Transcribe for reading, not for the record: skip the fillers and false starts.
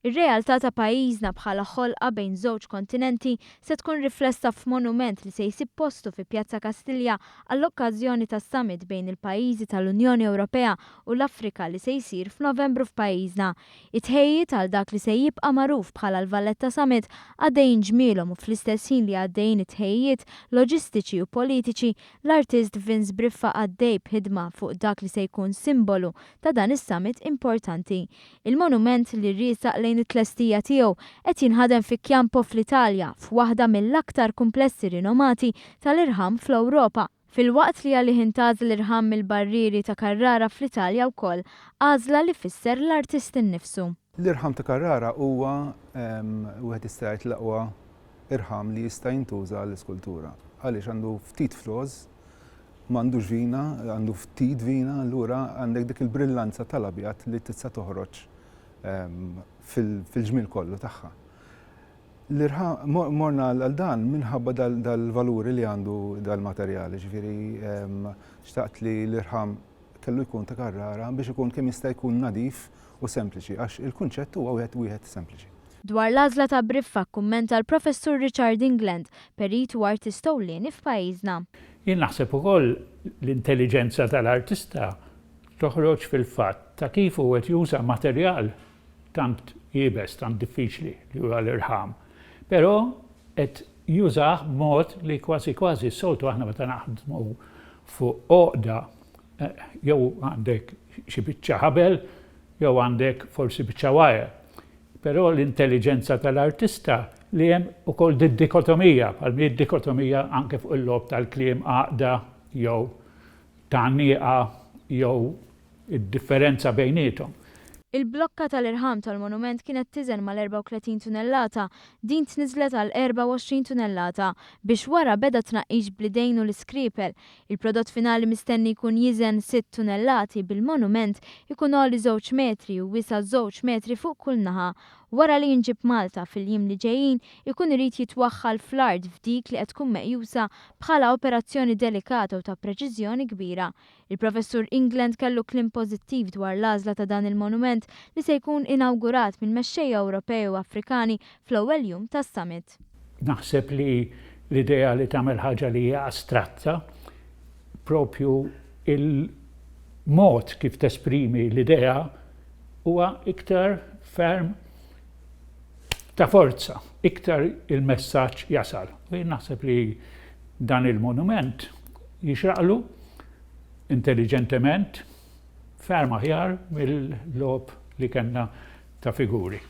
Ir-realtà ta' pajjiżna bħala ħolqa bejn żewġ kontinenti se tkun riflessa f'monument li se jsib postu fi Pjazza Kastilja għall-okkażjoni tas-summit bejn il-pajjiżi tal-Unjoni Ewropea u l-Afrika li se jsir f'Novembru f'pajjiżna. It-tħejjiet għal dak li se jibqa' magħruf bħala l-Valletta Summit għaddejjin ġmielhom u fl-istess ħin li għaddejjin it-tħejjiet loġistiċi u politiċi, l-artist Vince Briffa għaddej b'ħidma fuq dak li se jkun simbolu ta' dan is-summit importanti. Il-monument li rriesaq lejn it-tlestija tiegħu qed jinħadem fi Chiampo fl-Italja f'waħda mill-aktar komplessi rinomati tal-irħam fl-Ewropa. Fil-waqt li għalih intażel l-irħam mill-barrieri ta' Carrara fl-Italja wkoll, għażla li fisser l-artist innifsu. L-irħam ta' Carrara huwa wieħed jista' jgħid l-aqwa irħam li jista' jintuża għall-iskultura. Għaliex għandu ftit flows, m'għandux vina, għandu ftit vina, allura għandek dik il-brillanza tal-abjad li tista' toħroġ fil-ġmil kollu tagħha. Morna għal dan minħabba dal-valuri li għandu dal-materjali, ġifieri xtaqt li l-irħam kellu jkun ta' Carrara biex ikun kemm jista' jkun nadif u sempliċi, għax il-kunċett huwa wieħed sempliċi. Dwar l-għażla ta' Briffa kummenta l-Professur Richard England, perit u artist ewlieni f'pajjiżna. Jien naħseb ukoll l-intelligenza tal-artista toħroġ fil-fatt ta' kif huwa qed juża materjal tant jiebes, tant diffiċli li huwa l-irħam. Però qed jużah b'mod li kważi s-soltu aħna meta naħdmu fuq għoqda jew għandek xi biċċa ħabel jew għandek forsi biċċa wire. Però l-intelligenza tal-artista li hemm ukoll dikotomija, bħal dikotomija anke fuq il-lob tal-kliem għaqda jew tagħnieqa jew id-differenza bejniethom. Il-blokka tal-irħam tal-monument kienet tiżen mal-34 tunellata, din tniżlet għal 24 tunellata biex wara beda tnaqqix bl-idejn u l-iskripel. Il-prodott finali mistenni jkun jiżen 6 tunellati bil-monument ikun għoli 2 metri u wisa 2 metri fuq kull naħa. Wara li jinġib Malta fil-jiem li ġejjin ikun irid jitwaħħal fl-art f'dik li qed tkun meqjusa bħala operazzjoni delikata u ta' preċiżjoni kbira. Il-Professur England kellu kliem pożittiv dwar l-għażla ta' dan il-monument li se jkun inawgurat minn mexxejja Ewropej u Afrikani fl-ewwel jum tas-summit. Naħseb li l-idea li tagħmel ħaġa li hija astratta propju il-mod kif tesprimi l-idea huwa iktar ferm ta' forza, iktar il-messaġġ jasal. U jien naħseb li dan il-monument jixraqlu intelligentement ferm aħjar mill-lob li kellna ta' figuri.